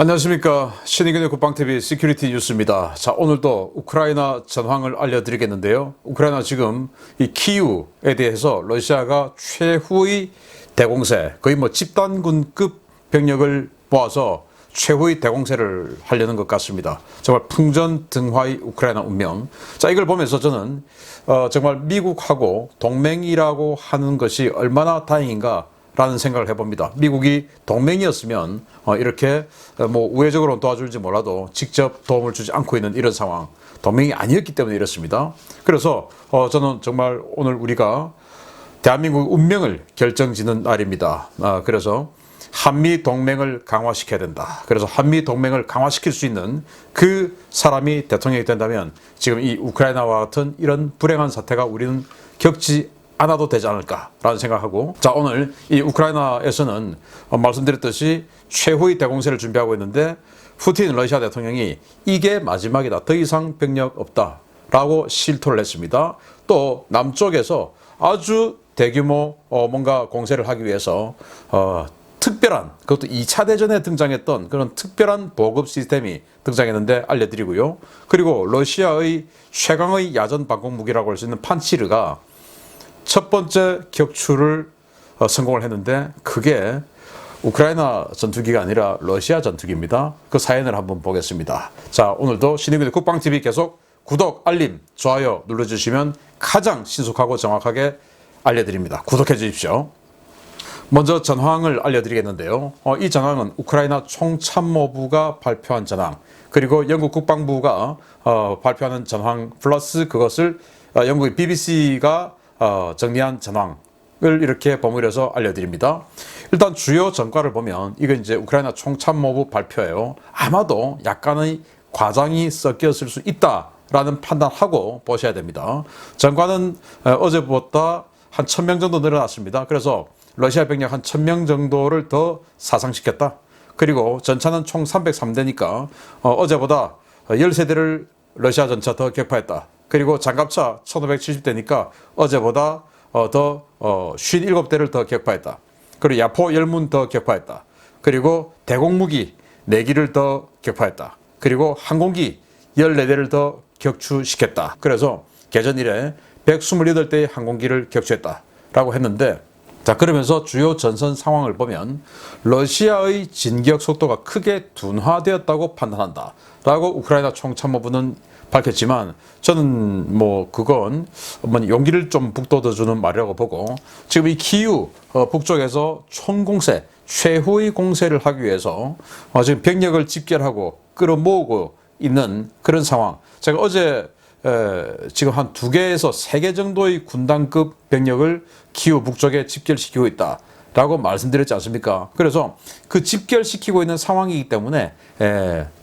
안녕하십니까. 신의균의 국방TV 시큐리티 뉴스입니다. 자, 오늘도 우크라이나 전황을 알려드리겠는데요. 우크라이나 지금 이 키이우에 대해서 러시아가 최후의 대공세, 거의 뭐 집단군급 병력을 모아서 최후의 대공세를 하려는 것 같습니다. 정말 풍전등화의 우크라이나 운명. 자, 이걸 보면서 저는 정말 미국하고 동맹이라고 하는 것이 얼마나 다행인가 라는 생각을 해봅니다. 미국이 동맹이었으면 이렇게 뭐 우회적으로 도와줄지 몰라도 직접 도움을 주지 않고 있는 이런 상황, 동맹이 아니었기 때문에 이렇습니다. 그래서 저는 정말 오늘 우리가 대한민국 운명을 결정짓는 날입니다. 그래서 한미 동맹을 강화시켜야 된다. 그래서 한미 동맹을 강화시킬 수 있는 그 사람이 대통령이 된다면 지금 이 우크라이나와 같은 이런 불행한 사태가 우리는 겪지 않아도 되지 않을까라는 생각하고, 자, 오늘 이 우크라이나에서는 말씀드렸듯이 최후의 대공세를 준비하고 있는데 푸틴 러시아 대통령이 이게 마지막이다, 더 이상 병력 없다라고 실토를 했습니다. 또 남쪽에서 아주 대규모 뭔가 공세를 하기 위해서 특별한, 그것도 2차 대전에 등장했던 그런 특별한 보급 시스템이 등장했는데 알려드리고요. 그리고 러시아의 최강의 야전 방공 무기라고 할 수 있는 판치르가 첫 번째 격추를 성공을 했는데 그게 우크라이나 전투기가 아니라 러시아 전투기입니다. 그 사연을 한번 보겠습니다. 자, 오늘도 신의균의 국방TV 계속 구독, 알림, 좋아요 눌러주시면 가장 신속하고 정확하게 알려드립니다. 구독해 주십시오. 먼저 전황을 알려드리겠는데요. 이 전황은 우크라이나 총참모부가 발표한 전황, 그리고 영국 국방부가 발표하는 전황 플러스 그것을 영국의 BBC가 정리한 전황을 이렇게 버무려서 알려드립니다. 일단 주요 전과를 보면 이건 이제 우크라이나 총참모부 발표예요. 아마도 약간의 과장이 섞였을 수 있다라는 판단하고 보셔야 됩니다. 전과는 어제보다 한 1000명 정도 늘어났습니다. 그래서 러시아 병력 한 1000명 정도를 더 사상시켰다. 그리고 전차는 총 303대니까 어제보다 13대를 러시아 전차 더 격파했다. 그리고 장갑차 1570대니까 어제보다 더 57대를 더 격파했다. 그리고 야포 열문 더 격파했다. 그리고 대공무기 4기를 더 격파했다. 그리고 항공기 14대를 더 격추시켰다. 그래서 개전 이래 128대의 항공기를 격추했다 라고 했는데, 자, 그러면서 주요 전선 상황을 보면 러시아의 진격 속도가 크게 둔화되었다고 판단한다 라고 우크라이나 총참모부는 밝혔지만, 저는 뭐 그건 용기를 좀 북돋아주는 말이라고 보고, 지금 이 키이우 북쪽에서 총공세, 최후의 공세를 하기 위해서 지금 병력을 집결하고 끌어모으고 있는 그런 상황. 제가 어제 지금 한 2개에서 3개 정도의 군단급 병력을 키이우 북쪽에 집결시키고 있다 라고 말씀드렸지 않습니까? 그래서 그 집결시키고 있는 상황이기 때문에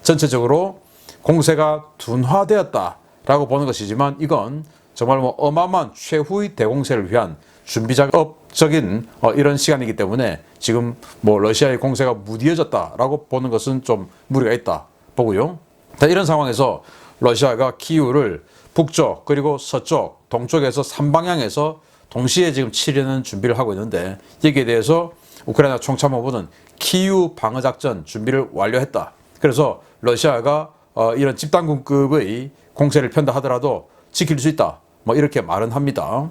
전체적으로 공세가 둔화되었다라고 보는 것이지만, 이건 정말 뭐 어마어마한 최후의 대공세를 위한 준비 작업적인 이런 시간이기 때문에 지금 뭐 러시아의 공세가 무디어졌다라고 보는 것은 좀 무리가 있다 보고요. 자, 이런 상황에서 러시아가 키이우를 북쪽 그리고 서쪽, 동쪽에서 3방향에서 동시에 지금 치려는 준비를 하고 있는데, 여기에 대해서 우크라이나 총참모부는 키이우 방어작전 준비를 완료했다. 그래서 러시아가 이런 집단군급의 공세를 편다 하더라도 지킬 수 있다, 뭐 이렇게 말은 합니다.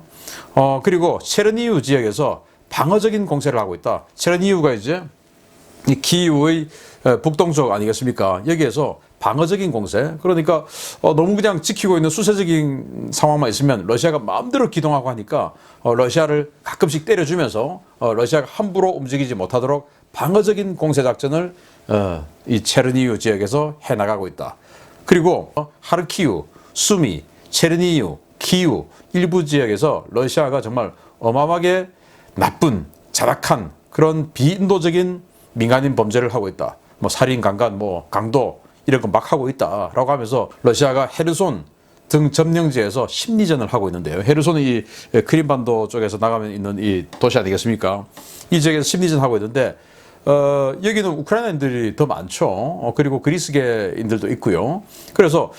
그리고 체르니우 지역에서 방어적인 공세를 하고 있다. 체르니우가 이제 이 키이우의 북동쪽 아니겠습니까? 여기에서 방어적인 공세, 그러니까 너무 그냥 지키고 있는 수세적인 상황만 있으면 러시아가 마음대로 기동하고 하니까 러시아를 가끔씩 때려주면서 러시아가 함부로 움직이지 못하도록 방어적인 공세 작전을 이 체르니우 지역에서 해나가고 있다. 그리고 하르키우, 수미, 체르니우, 키이우 일부 지역에서 러시아가 정말 어마어마하게 나쁜, 자락한 그런 비인도적인 민간인 범죄를 하고 있다. 뭐 살인, 강간, 뭐 강도 이런 거 막 하고 있다라고 하면서 러시아가 헤르손 등 점령지에서 심리전을 하고 있는데요. 헤르손이 이 크림반도 쪽에서 나가면 있는 이 도시 아니겠습니까? 이 지역에서 심리전 하고 있는데 여기는 우크라이나인들이 더 많죠. 그리고 그리스계인들도 있고요. 그래서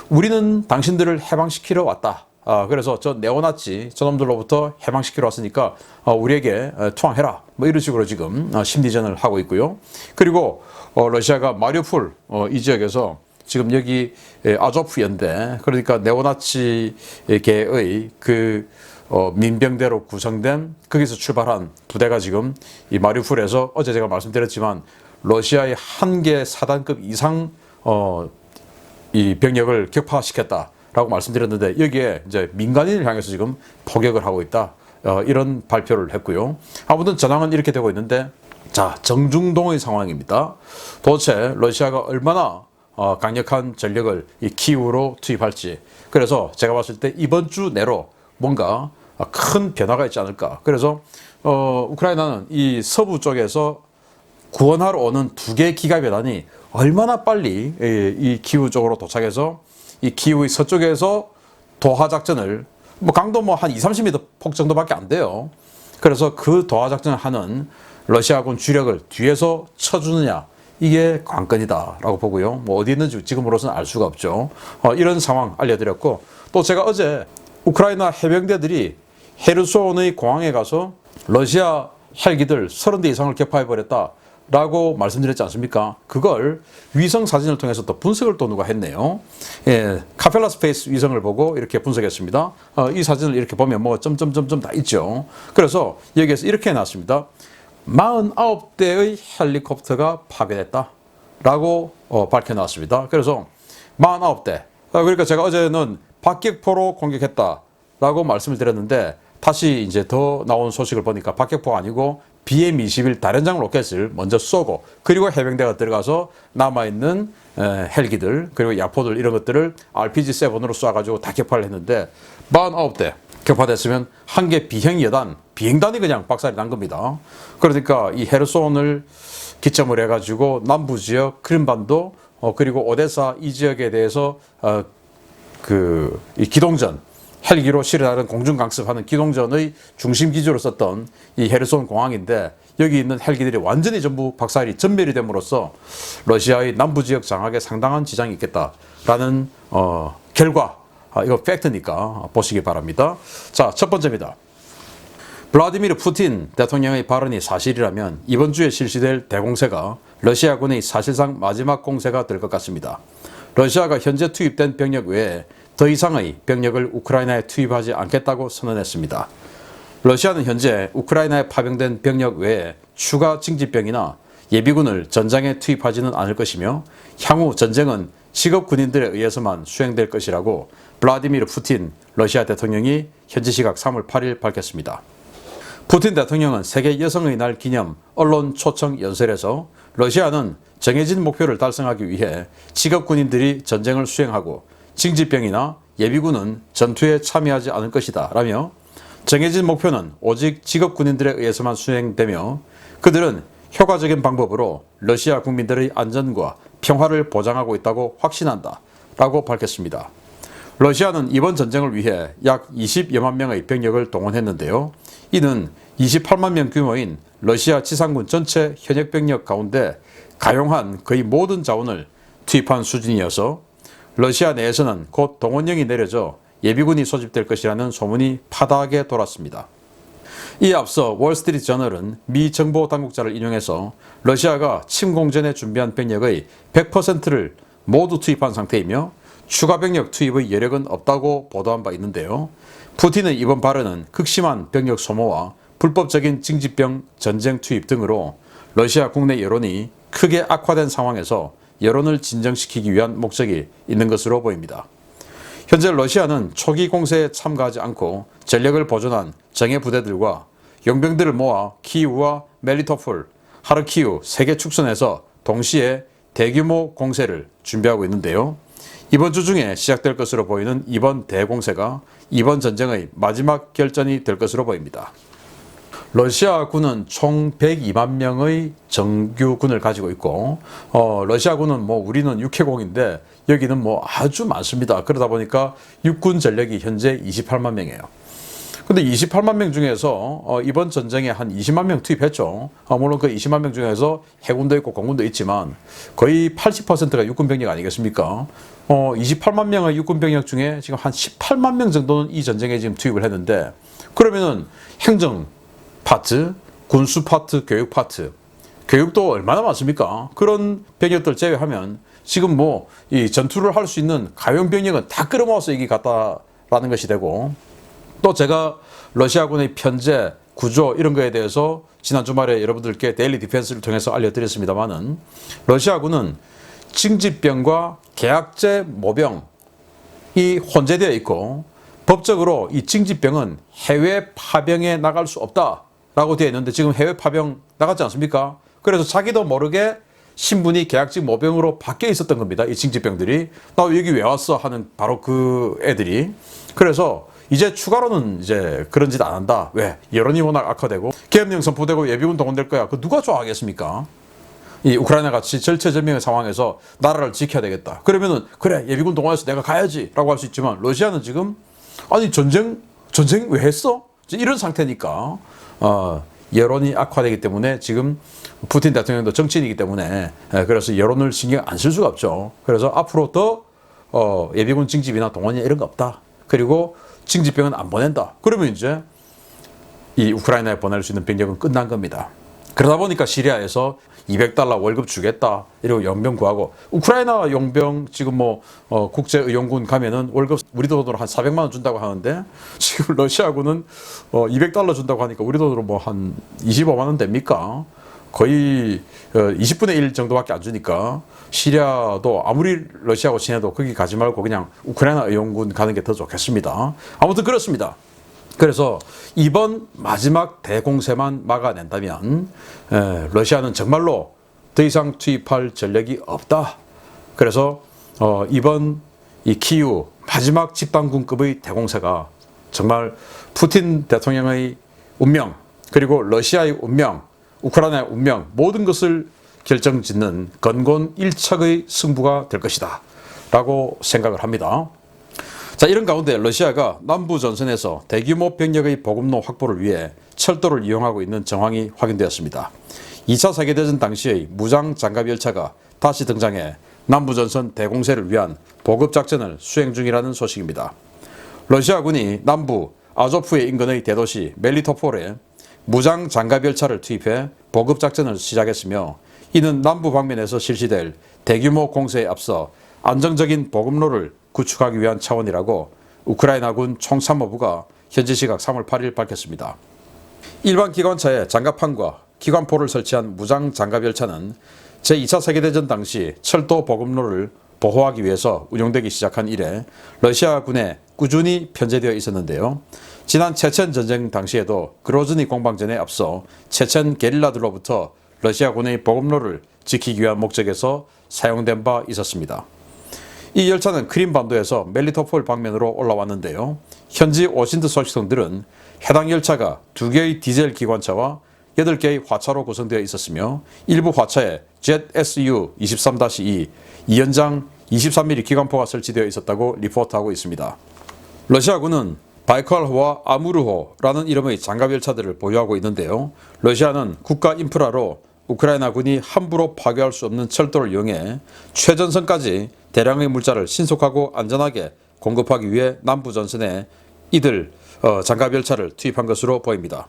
우리는 당신들을 해방시키러 왔다 그래서 저 네오나치 저놈들로부터 해방시키러 왔으니까 우리에게 투항해라. 뭐 이런 식으로 지금 심리전을 하고 있고요. 그리고 러시아가 마리우폴 이 지역에서 지금 여기 아조프 연대, 그러니까 네오나치계의 그 민병대로 구성된 거기서 출발한 부대가 지금 이 마리우폴에서 어제 제가 말씀드렸지만 러시아의 한 개 사단급 이상 이 병력을 격파시켰다라고 말씀드렸는데 여기에 이제 민간인을 향해서 지금 포격을 하고 있다. 이런 발표를 했고요. 아무튼 전황은 이렇게 되고 있는데, 자, 정중동의 상황입니다. 도대체 러시아가 얼마나 강력한 전력을 이 키우로 투입할지. 그래서 제가 봤을 때 이번 주 내로 뭔가 큰 변화가 있지 않을까. 그래서 우크라이나는 이 서부 쪽에서 구원하러 오는 두 개의 기갑여단이 얼마나 빨리 이 키우 쪽으로 도착해서 이 키우의 서쪽에서 도하 작전을 뭐 강도 뭐 한 20-30m 폭 정도밖에 안 돼요. 그래서 그 도하 작전을 하는 러시아군 주력을 뒤에서 쳐주느냐, 이게 관건이다라고 보고요. 뭐 어디 있는지 지금으로서는 알 수가 없죠. 이런 상황 알려드렸고, 또 제가 어제 우크라이나 해병대들이 헤르손의 공항에 가서 러시아 헬기들 30대 이상을 격파해버렸다 라고 말씀드렸지 않습니까? 그걸 위성 사진을 통해서 또 분석을 또 누가 했네요. 예, 카펠라 스페이스 위성을 보고 이렇게 분석했습니다. 이 사진을 이렇게 보면 뭐 점점점점 다 있죠. 그래서 여기에서 이렇게 해놨습니다. 49대의 헬리콥터가 파괴됐다 라고 밝혀놨습니다. 그래서 49대. 그러니까 제가 어제는 박격포로 공격했다 라고 말씀을 드렸는데, 다시 이제 더 나온 소식을 보니까 박격포가 아니고 BM-21 다련장 로켓을 먼저 쏘고, 그리고 해병대가 들어가서 남아있는 헬기들 그리고 야포들 이런 것들을 RPG-7으로 쏴가지고 다 격파를 했는데, 49대 격파됐으면 한 개 비행단이 그냥 박살이 난 겁니다. 그러니까 이 헤르손을 기점으로 해가지고 남부 지역 크림반도 그리고 오데사 이 지역에 대해서 이 기동전 헬기로 실어나르는 공중 강습하는 기동전의 중심 기지로 썼던 이 헤르손 공항인데, 여기 있는 헬기들이 완전히 전부 박살이 전멸이 됨으로써 러시아의 남부 지역 장악에 상당한 지장이 있겠다라는 결과, 이거 팩트니까 보시기 바랍니다. 자, 첫 번째입니다. 블라디미르 푸틴 대통령의 발언이 사실이라면 이번 주에 실시될 대공세가 러시아군의 사실상 마지막 공세가 될 것 같습니다. 러시아가 현재 투입된 병력 외에 더 이상의 병력을 우크라이나에 투입하지 않겠다고 선언했습니다. 러시아는 현재 우크라이나에 파병된 병력 외에 추가 징집병이나 예비군을 전장에 투입하지는 않을 것이며, 향후 전쟁은 직업 군인들에 의해서만 수행될 것이라고 블라디미르 푸틴 러시아 대통령이 현지 시각 3월 8일 밝혔습니다. 푸틴 대통령은 세계 여성의 날 기념 언론 초청 연설에서 러시아는 정해진 목표를 달성하기 위해 직업 군인들이 전쟁을 수행하고 징집병이나 예비군은 전투에 참여하지 않을 것이다 라며, 정해진 목표는 오직 직업 군인들에 의해서만 수행되며 그들은 효과적인 방법으로 러시아 국민들의 안전과 평화를 보장하고 있다고 확신한다 라고 밝혔습니다. 러시아는 이번 전쟁을 위해 약 20여만 명의 병력을 동원했는데요. 이는 28만 명 규모인 러시아 지상군 전체 현역 병력 가운데 가용한 거의 모든 자원을 투입한 수준이어서 러시아 내에서는 곧 동원령이 내려져 예비군이 소집될 것이라는 소문이 파다하게 돌았습니다. 이에 앞서 월스트리트 저널은 미 정보 당국자를 인용해서 러시아가 침공전에 준비한 병력의 100%를 모두 투입한 상태이며 추가 병력 투입의 여력은 없다고 보도한 바 있는데요. 푸틴의 이번 발언은 극심한 병력 소모와 불법적인 징집병 전쟁 투입 등으로 러시아 국내 여론이 크게 악화된 상황에서 여론을 진정시키기 위한 목적이 있는 것으로 보입니다. 현재 러시아는 초기 공세에 참가하지 않고 전력을 보존한 정예 부대들과 용병들을 모아 키이우와 멜리토폴, 하르키우 3개 축선에서 동시에 대규모 공세를 준비하고 있는데요. 이번 주 중에 시작될 것으로 보이는 이번 대공세가 이번 전쟁의 마지막 결전이 될 것으로 보입니다. 러시아군은 총 102만 명의 정규군을 가지고 있고, 러시아군은 뭐 우리는 육해공인데 여기는 뭐 아주 많습니다. 그러다 보니까 육군 전력이 현재 28만 명이에요. 근데 28만 명 중에서 이번 전쟁에 한 20만 명 투입했죠. 물론 그 20만 명 중에서 해군도 있고 공군도 있지만 거의 80%가 육군 병력 아니겠습니까? 28만 명의 육군 병력 중에 지금 한 18만 명 정도는 이 전쟁에 지금 투입을 했는데, 그러면은 행정 파트, 군수 파트, 교육 파트, 교육도 얼마나 많습니까? 그런 병력들 제외하면 지금 뭐 이 전투를 할 수 있는 가용 병력은 다 끌어모아서 여기 갔다라는 것이 되고, 또 제가 러시아군의 편제, 구조 이런 거에 대해서 지난 주말에 여러분들께 데일리 디펜스를 통해서 알려드렸습니다만은, 러시아군은 징집병과 계약제 모병이 혼재되어 있고, 법적으로 이 징집병은 해외 파병에 나갈 수 없다라고 되어 있는데 지금 해외 파병 나갔지 않습니까? 그래서 자기도 모르게 신분이 계약직 모병으로 바뀌어 있었던 겁니다. 이 징집병들이. 나 여기 왜 왔어? 하는 바로 그 애들이. 그래서 이제 추가로는 이제 그런 짓 안 한다. 왜? 여론이 워낙 악화되고 계엄령 선포되고 예비군 동원될 거야. 그 누가 좋아하겠습니까? 이 우크라이나 같이 절체절명의 상황에서 나라를 지켜야 되겠다. 그러면은 그래, 예비군 동원해서 내가 가야지 라고 할 수 있지만, 러시아는 지금 아니 전쟁 왜 했어? 이런 상태니까 여론이 악화되기 때문에 지금 푸틴 대통령도 정치인이기 때문에, 그래서 여론을 신경 안 쓸 수가 없죠. 그래서 앞으로 더 예비군 징집이나 동원이나 이런 거 없다. 그리고 징집병은 안 보낸다. 그러면 이제 이 우크라이나에 보낼 수 있는 병력은 끝난 겁니다. 그러다 보니까 시리아에서 $200 월급 주겠다 이러고 용병 구하고, 우크라이나 용병 지금 뭐 국제의용군 가면은 월급 우리 돈으로 한 400만 원 준다고 하는데, 지금 러시아군은 $200 준다고 하니까 우리 돈으로 뭐 한 25만 원 됩니까? 거의 20분의 1 정도밖에 안 주니까, 시리아도 아무리 러시아하고 친해도 거기 가지 말고 그냥 우크라이나 의용군 가는 게 더 좋겠습니다. 아무튼 그렇습니다. 그래서 이번 마지막 대공세만 막아낸다면 러시아는 정말로 더 이상 투입할 전력이 없다. 그래서 이번 이 키우 마지막 집단군급의 대공세가 정말 푸틴 대통령의 운명, 그리고 러시아의 운명, 우크라이나의 운명, 모든 것을 결정짓는 건곤일척의 승부가 될 것이다 라고 생각을 합니다. 자, 이런 가운데 러시아가 남부 전선에서 대규모 병력의 보급로 확보를 위해 철도를 이용하고 있는 정황이 확인되었습니다. 2차 세계대전 당시의 무장 장갑 열차가 다시 등장해 남부 전선 대공세를 위한 보급 작전을 수행 중이라는 소식입니다. 러시아군이 남부 아조프의 인근의 대도시 멜리토폴에 무장 장갑 열차를 투입해 보급 작전을 시작했으며, 이는 남부 방면에서 실시될 대규모 공세에 앞서 안정적인 보급로를 구축하기 위한 차원이라고 우크라이나군 총참모부가 현지 시각 3월 8일 밝혔습니다. 일반 기관차에 장갑판과 기관포를 설치한 무장 장갑 열차는 제2차 세계대전 당시 철도 보급로를 보호하기 위해서 운용되기 시작한 이래 러시아군에 꾸준히 편제되어 있었는데요. 지난 체첸 전쟁 당시에도 그로즈니 공방전에 앞서 체첸 게릴라들로부터 러시아군의 보급로를 지키기 위한 목적에서 사용된 바 있었습니다. 이 열차는 크림반도에서 멜리토폴 방면으로 올라왔는데요. 현지 오신트 소식통들은 해당 열차가 2개의 디젤 기관차와 8개의 화차로 구성되어 있었으며, 일부 화차에 ZSU-23-2 2연장 23mm 기관포가 설치되어 있었다고 리포트하고 있습니다. 러시아군은 바이칼호와 아무르호라는 이름의 장갑 열차들을 보유하고 있는데요. 러시아는 국가 인프라로 우크라이나군이 함부로 파괴할 수 없는 철도를 이용해 최전선까지 대량의 물자를 신속하고 안전하게 공급하기 위해 남부 전선에 이들 장갑 열차를 투입한 것으로 보입니다.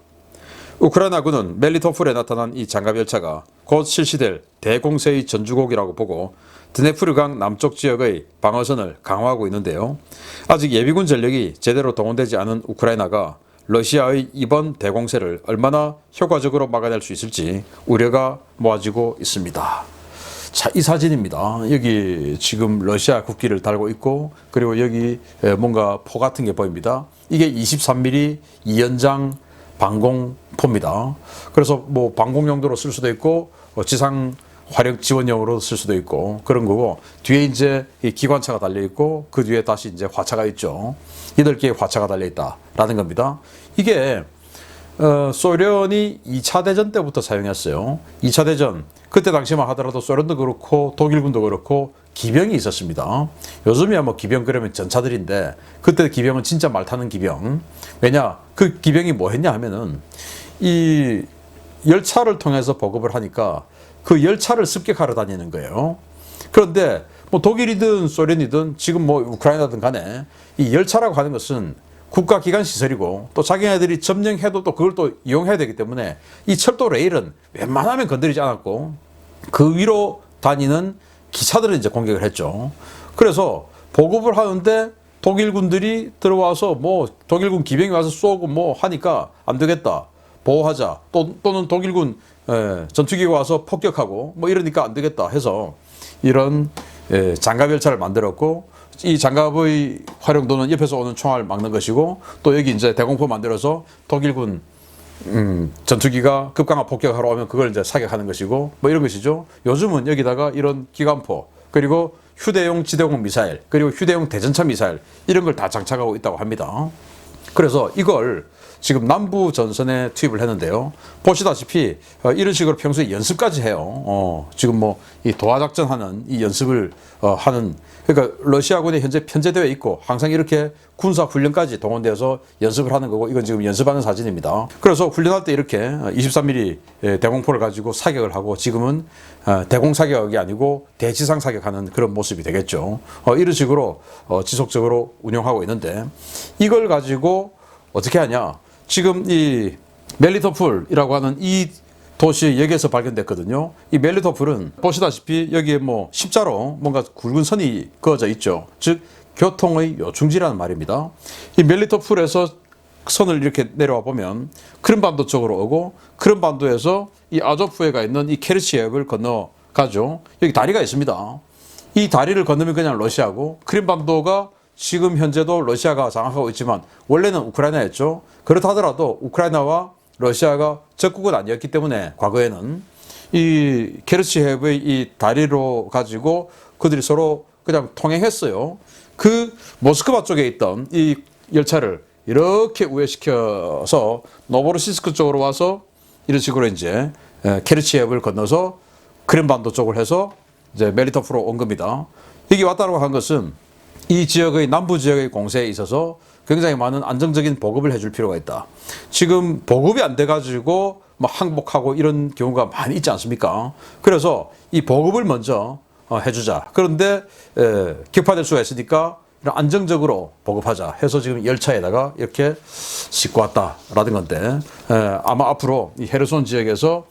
우크라이나군은 멜리토폴에 나타난 이 장갑 열차가 곧 실시될 대공세의 전주곡이라고 보고 드네프르강 남쪽 지역의 방어선을 강화하고 있는데요. 아직 예비군 전력이 제대로 동원되지 않은 우크라이나가 러시아의 이번 대공세를 얼마나 효과적으로 막아낼 수 있을지 우려가 모아지고 있습니다. 자, 이 사진입니다. 여기 지금 러시아 국기를 달고 있고, 그리고 여기 뭔가 포 같은 게 보입니다. 이게 23mm 2연장 방공포입니다. 그래서 뭐 방공 용도로 쓸 수도 있고 지상 화력 지원용으로 쓸 수도 있고 그런 거고, 뒤에 이제 이 기관차가 달려 있고 그 뒤에 다시 이제 화차가 있죠. 8개의 화차가 달려 있다라는 겁니다. 이게 소련이 2차 대전 때부터 사용했어요. 2차 대전 그때 당시만 하더라도 소련도 그렇고 독일군도 그렇고 기병이 있었습니다. 요즘이야 뭐 기병 그러면 전차들인데, 그때 기병은 진짜 말 타는 기병. 왜냐, 그 기병이 뭐 했냐 하면은 이 열차를 통해서 보급을 하니까 그 열차를 습격하러 다니는 거예요. 그런데 뭐 독일이든 소련이든 지금 뭐 우크라이나든 간에 이 열차라고 하는 것은 국가기관 시설이고 또 자기네들이 점령해도 또 그걸 또 이용해야 되기 때문에 이 철도 레일은 웬만하면 건드리지 않았고 그 위로 다니는 기차들은 이제 공격을 했죠. 그래서 보급을 하는데 독일군들이 들어와서 뭐 독일군 기병이 와서 쏘고 뭐 하니까 안 되겠다. 보호하자. 또는 독일군 전투기가 와서 폭격하고 뭐 이러니까 안 되겠다 해서 이런 장갑 열차를 만들었고 이 장갑의 활용도는 옆에서 오는 총알을 막는 것이고 또 여기 이제 대공포 만들어서 독일군 전투기가 급강하 폭격하러 오면 그걸 이제 사격하는 것이고 뭐 이런 것이죠. 요즘은 여기다가 이런 기관포 그리고 휴대용 지대공 미사일 그리고 휴대용 대전차 미사일 이런 걸 다 장착하고 있다고 합니다. 그래서 이걸 지금 남부 전선에 투입을 했는데요. 보시다시피 이런 식으로 평소에 연습까지 해요. 지금 뭐 이 도하작전 하는 이 연습을 하는 그러니까 러시아군이 현재 편제되어 있고 항상 이렇게 군사 훈련까지 동원되어서 연습을 하는 거고 이건 지금 연습하는 사진입니다. 그래서 훈련할 때 이렇게 23mm 대공포를 가지고 사격을 하고 지금은 대공 사격이 아니고 대지상 사격하는 그런 모습이 되겠죠. 이런 식으로 지속적으로 운영하고 있는데 이걸 가지고 어떻게 하냐? 지금 이 멜리토폴이라고 하는 이 도시 여기에서 발견됐거든요. 이 멜리토폴은 보시다시피 여기에 뭐 십자로 뭔가 굵은 선이 그어져 있죠. 즉 교통의 요충지라는 말입니다. 이 멜리토폴에서 선을 이렇게 내려와 보면 크림반도 쪽으로 오고 크림반도에서 이 아조프에가 있는 이 케르치옙을 건너가죠. 여기 다리가 있습니다. 이 다리를 건너면 그냥 러시아고 크림반도가 지금 현재도 러시아가 장악하고 있지만 원래는 우크라이나였죠. 그렇다 하더라도 우크라이나와 러시아가 적국은 아니었기 때문에 과거에는 이 케르치옙의 이 다리로 가지고 그들이 서로 그냥 통행했어요. 그 모스크바 쪽에 있던 이 열차를 이렇게 우회시켜서 노보로시스크 쪽으로 와서 이런 식으로 이제 케르치옙을 건너서 크림반도 쪽을 해서 이제 멜리토프로 온 겁니다. 여기 왔다고 한 것은 이 지역의 남부 지역의 공세에 있어서 굉장히 많은 안정적인 보급을 해줄 필요가 있다. 지금 보급이 안 돼가지고 뭐 항복하고 이런 경우가 많이 있지 않습니까? 그래서 이 보급을 먼저 해주자. 그런데 격파될 수가 있으니까 이런 안정적으로 보급하자 해서 지금 열차에다가 이렇게 싣고 왔다라는 건데 아마 앞으로 이 헤르손 지역에서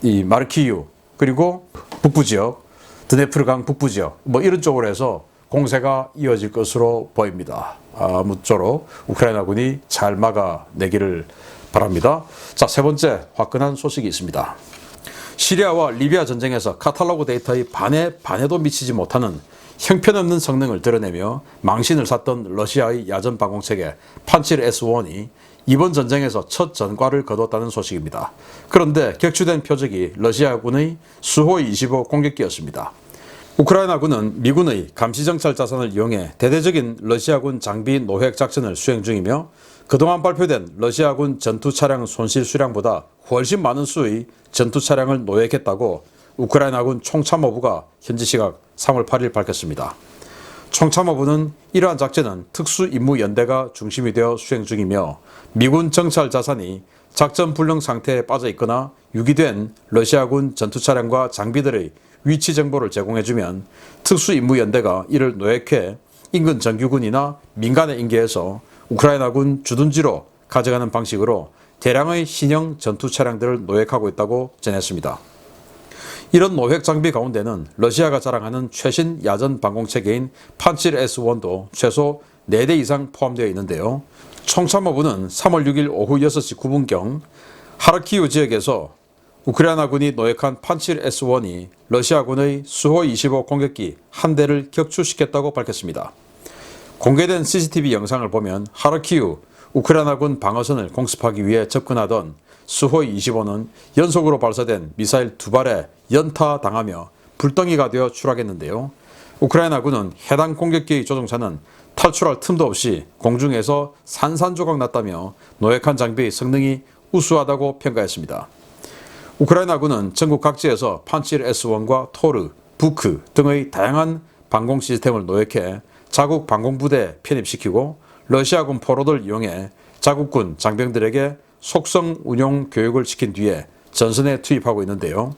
이 마르키유 그리고 북부 지역, 드네프르강 북부 지역 뭐 이런 쪽으로 해서 공세가 이어질 것으로 보입니다. 아무쪼록 우크라이나군이 잘 막아내기를 바랍니다. 자, 세 번째 화끈한 소식이 있습니다. 시리아와 리비아 전쟁에서 카탈로그 데이터의 반에도 미치지 못하는 형편없는 성능을 드러내며 망신을 샀던 러시아의 야전 방공체계 판칠 S1이 이번 전쟁에서 첫 전과를 거뒀다는 소식입니다. 그런데 격추된 표적이 러시아군의 수호-25 공격기였습니다. 우크라이나군은 미군의 감시정찰 자산을 이용해 대대적인 러시아군 장비 노획 작전을 수행 중이며 그동안 발표된 러시아군 전투차량 손실 수량보다 훨씬 많은 수의 전투차량을 노획했다고 우크라이나군 총참모부가 현지 시각 3월 8일 밝혔습니다. 총참모부는 이러한 작전은 특수임무연대가 중심이 되어 수행 중이며 미군 정찰 자산이 작전 불능 상태에 빠져 있거나 유기된 러시아군 전투차량과 장비들의 위치 정보를 제공해주면 특수임무연대가 이를 노획해 인근 정규군이나 민간에 인계해서 우크라이나군 주둔지로 가져가는 방식으로 대량의 신형 전투차량들을 노획하고 있다고 전했습니다. 이런 노획 장비 가운데는 러시아가 자랑하는 최신 야전 방공체계인 판칠 S1도 최소 4대 이상 포함되어 있는데요. 총참모부는 3월 6일 오후 6시 9분경 하르키우 지역에서 우크라이나군이 노획한 판칠 S1이 러시아군의 수호-25 공격기 한 대를 격추시켰다고 밝혔습니다. 공개된 CCTV 영상을 보면 하르키우 우크라이나군 방어선을 공습하기 위해 접근하던 수호-25는 연속으로 발사된 미사일 2발에 연타당하며 불덩이가 되어 추락했는데요. 우크라이나군은 해당 공격기의 조종사는 탈출할 틈도 없이 공중에서 산산조각 났다며 노획한 장비의 성능이 우수하다고 평가했습니다. 우크라이나군은 전국 각지에서 판칠 S1과 토르, 부크 등의 다양한 방공 시스템을 노획해 자국 방공부대에 편입시키고 러시아군 포로들 이용해 자국군 장병들에게 속성 운용 교육을 시킨 뒤에 전선에 투입하고 있는데요.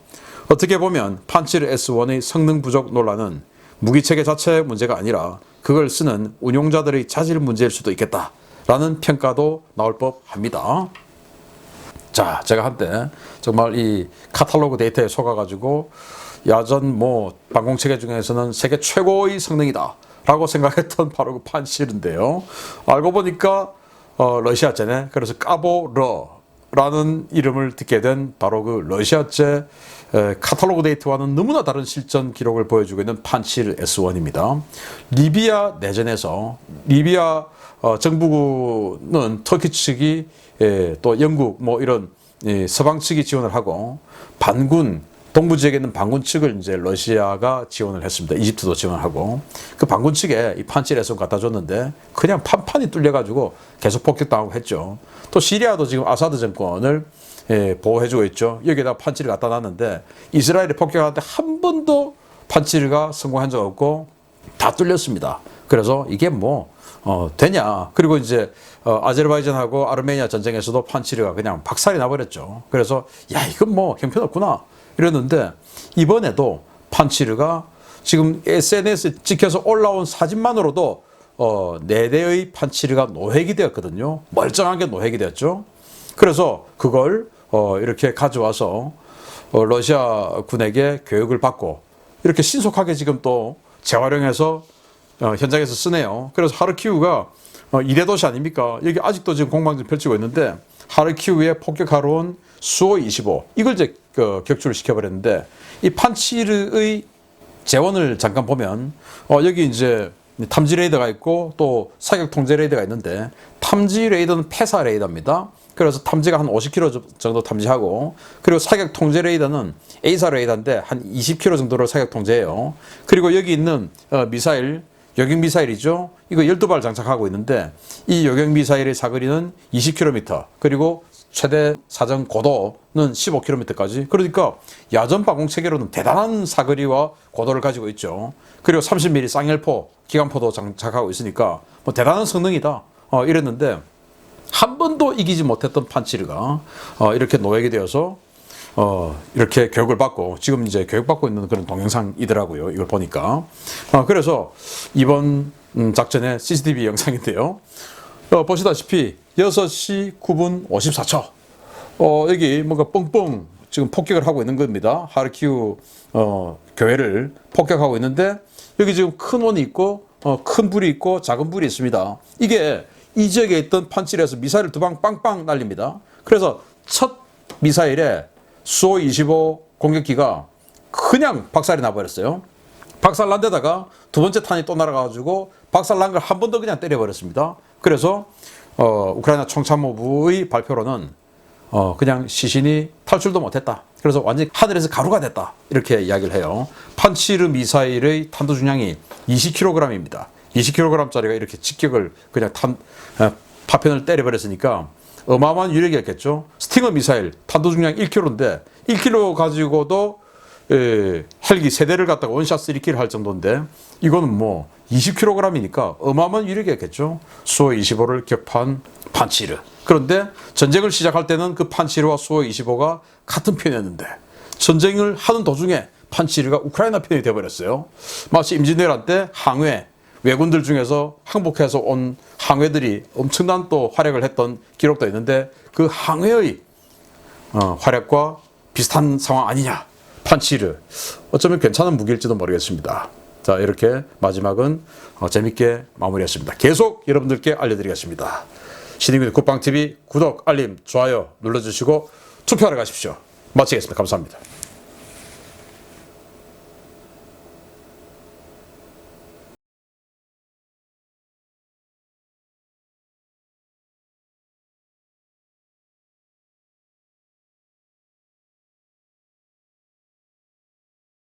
어떻게 보면 판칠 S1의 성능 부족 논란은 무기체계 자체의 문제가 아니라 그걸 쓰는 운용자들의 자질 문제일 수도 있겠다라는 평가도 나올 법합니다. 자, 제가 한때 정말 이 카탈로그 데이터에 속아가지고 야전 방공체계 중에서는 세계 최고의 성능이다 라고 생각했던 바로 그 판시르인데요. 알고 보니까 러시아제네. 그래서 까보러라는 이름을 듣게 된 바로 그 러시아제 카탈로그 데이터와는 너무나 다른 실전 기록을 보여주고 있는 판시르 S1입니다. 리비아 내전에서 리비아 정부군은 터키 측이 또 영국 이런 서방 측이 지원을 하고 반군 동부 지역에 있는 반군 측을 이제 러시아가 지원을 했습니다. 이집트도 지원하고 그 반군 측에 이 판시르 S1 갖다 줬는데 그냥 판판이 뚫려가지고 계속 폭격당하고 했죠. 또 시리아도 지금 아사드 정권을 보호해주고 있죠. 여기에다 판시르 갖다 놨는데 이스라엘이 폭격하는데 한 번도 판시르가 성공한 적 없고 다 뚫렸습니다. 그래서 이게 되냐. 그리고 이제 아제르바이잔하고 아르메니아 전쟁에서도 판시르가 그냥 박살이 나버렸죠. 그래서 야, 이건 형편없구나 이랬는데 이번에도 판시르가 지금 SNS에 찍혀서 올라온 사진만으로도 4대의 판시르가 노획이 되었거든요. 멀쩡하게 노획이 되었죠. 그래서 그걸 이렇게 가져와서 러시아 군에게 교육을 받고 이렇게 신속하게 지금 또 재활용해서 현장에서 쓰네요. 그래서 하르키우가 이대 도시 아닙니까? 여기 아직도 지금 공방전 펼치고 있는데 하르키우에 폭격하러 온 수호-25 이걸 이제 격추를 시켜버렸는데 이 판시르의 재원을 잠깐 보면 여기 이제 탐지 레이더가 있고 또 사격 통제 레이더가 있는데 탐지 레이더는 패사 레이더입니다. 그래서 탐지가 한 50km 정도 탐지하고 그리고 사격 통제 레이더는 A사 레이더인데 한 20km 정도를 사격 통제해요. 그리고 여기 있는 미사일 요격 미사일이죠. 이거 12발 장착하고 있는데 이 요격 미사일의 사거리는 20km 그리고 최대 사정 고도는 15km까지. 그러니까 야전 방공 체계로는 대단한 사거리와 고도를 가지고 있죠. 그리고 30mm 쌍열포 기관포도 장착하고 있으니까 대단한 성능이다 이랬는데 한 번도 이기지 못했던 판시르가 이렇게 노획이 되어서 이렇게 교육을 받고 지금 이제 교육받고 있는 그런 동영상이더라고요. 이걸 보니까. 그래서 이번 작전의 CCTV 영상인데요. 보시다시피 6시 9분 54초. 여기 뭔가 뻥뻥 지금 폭격을 하고 있는 겁니다. 하르키우 교회를 폭격하고 있는데 여기 지금 큰 원이 있고 큰 불이 있고 작은 불이 있습니다. 이게 이 지역에 있던 판시르에서 미사일을 2방 빵빵 날립니다. 그래서 첫 미사일에 수호-25 공격기가 그냥 박살이 나버렸어요. 박살 난 데다가 두 번째 탄이 또 날아가지고 박살 난 걸 한 번 더 그냥 때려버렸습니다. 그래서 우크라이나 총참모부의 발표로는 그냥 시신이 탈출도 못했다. 그래서 완전히 하늘에서 가루가 됐다. 이렇게 이야기를 해요. 판시르 미사일의 탄도 중량이 20kg입니다. 20kg짜리가 이렇게 직격을 그냥 파편을 때려버렸으니까 어마어마한 위력이었겠죠. 스팅어 미사일 탄도 중량 1kg인데 1kg 가지고도 헬기 3대를 갖다가 원샷 3킬 할 정도인데 이거는 20kg이니까 어마어마한 위력이었겠죠. 수호-25를 격파한 판시르. 그런데 전쟁을 시작할 때는 그 판시르와 수호-25가 같은 편이었는데 전쟁을 하는 도중에 판시르가 우크라이나 편이 되어버렸어요. 마치 임진왜란 때 항해 왜군들 중에서 항복해서 온 항해들이 엄청난 또 활약을 했던 기록도 있는데 그 항해의 활약과 비슷한 상황 아니냐. 판시르. 어쩌면 괜찮은 무기일지도 모르겠습니다. 자, 이렇게 마지막은 재밌게 마무리했습니다. 계속 여러분들께 알려드리겠습니다. 신인균의 국방TV 구독, 알림, 좋아요 눌러주시고 투표하러 가십시오. 마치겠습니다. 감사합니다.